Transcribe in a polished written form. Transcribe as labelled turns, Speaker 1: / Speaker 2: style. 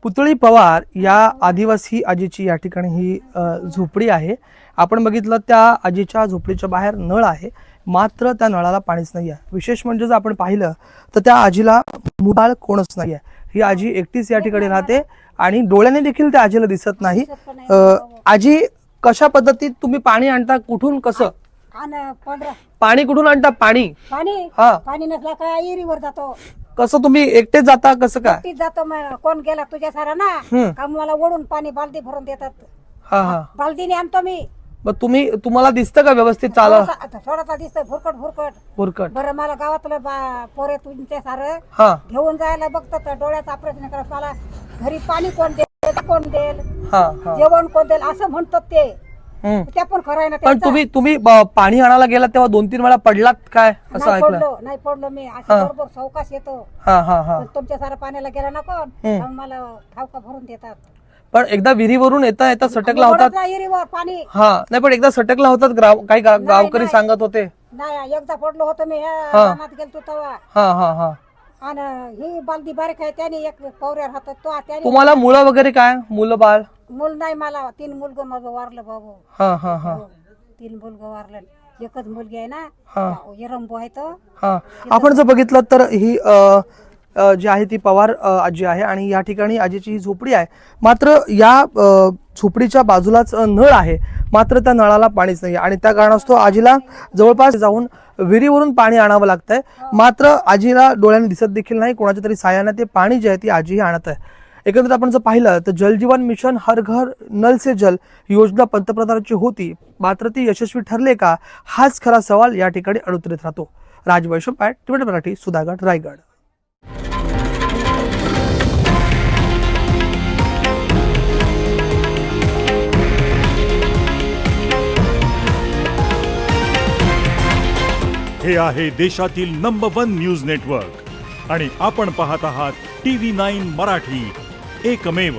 Speaker 1: पुतळी पवार या आदिवासी आजीची या ठिकाणी ही झोपडी आहे। आपण बघितलं त्या आजीच्या झोपडीच्या बाहेर नळ आहे, मात्र त्या नळाला पाणीच नाही आहे। विशेष म्हणजे जर आपण पाहिलं तर त्या आजीला मुलाबाळ कोणच नाही आहे। ही आजी एकटीच या ठिकाणी राहते आणि डोळ्याने देखील त्या आजीला दिसत नाही। आजी, कशा पद्धतीत तुम्ही पाणी आणता, कुठून, कसं पाणी कुठून आणता? पाणी
Speaker 2: पाणी नसला का एरीवर जातो।
Speaker 1: कसं तुम्ही एकटेच जाता, कसं काय?
Speaker 2: एकटीच जातो। कोण गेला तुझ्या सारा ना का मला ओढून पाणी बालदी भरून देतात।
Speaker 1: हा हा,
Speaker 2: बालदीने आणतो मी।
Speaker 1: मग तुम्हाला दिसतं का व्यवस्थित चाला?
Speaker 2: थोडासा दिसतोय भुरकट भुरकट
Speaker 1: भुरकट।
Speaker 2: बरं, मला गावातलं पोरे तुमच्या सारं
Speaker 1: हा,
Speaker 2: घेऊन जायला बघतात, डोळ्याचा ऑपरेशन करत। मला घरी पाणी कोण देईल, कोण देईल,
Speaker 1: हा हा,
Speaker 2: जेवण कोण देईल असं म्हणतात ते। त्या पण खरं आहे ना।
Speaker 1: पण तुम्ही पाणी आणायला गेला तेव्हा 2-3 वेळा पडलात काय, असं ऐकलं?
Speaker 2: नाही पडलो मी। असं बरोबर सावकाश येतो।
Speaker 1: हा हा हा,
Speaker 2: तुमच्या सारा पाण्याला गेला ना कोण, मला ठावका भरून देतात।
Speaker 1: पण एकदा विहिरीवरून येता सटकला होतात
Speaker 2: विहिरीवर पाणी।
Speaker 1: हा, नाही पण एकदा सटकला होतात, काही गावकरी सांगत होते।
Speaker 2: नाही, एकदा पडलो होतो मी, रानात गेलतो तेव्हा।
Speaker 1: हा हा हा,
Speaker 2: आणि ही बालदी बारीक आहे, त्याने एक पवऱ्या राहतात तो त्याने।
Speaker 1: तुम्हाला मुलं वगैरे काय, मुलं बाळ?
Speaker 2: मूल नाही मला, 3 मुलग माझं वारलं बाबू।
Speaker 1: हा हा हा,
Speaker 2: 3 मुलग वारलं, एकच मुलगी आहे ना,
Speaker 1: हा
Speaker 2: एरंबो आहे तो।
Speaker 1: हा, आपण जर बघितलं तर ही जी आहे ती पवार आजी आहे आणि या ठिकाणी आजीची ही झोपडी आहे। मात्र या झोपडीच्या बाजूलाच नळ आहे, मात्र त्या नळाला पाणीच नाही आणि त्या कारणास्तव आजीला जवळपास जाऊन विहिरीवरून पाणी आणावं लागतंय। मात्र आजीला डोळ्याने दिसत देखील नाही, कोणाच्या तरी साहाय्याने ते पाणी जे आहे ती आजी आणत आहे। एकंदरीत आपण जर पाहिलं तर जल जीवन मिशन हर घर नल से जल ही योजना पंतप्रधानांची होती, मात्र ती यशस्वी ठरले का, हाच खरा सवाल या ठिकाणी अडुतरीत राहतो। राज वैशंपाट, टीव्ही मराठी, सुधागड, रायगड।
Speaker 3: हे आहे देशातील नंबर 1 न्यूज नेटवर्क आणि आपण पाहत आहात TV9 मराठी, एकमेव।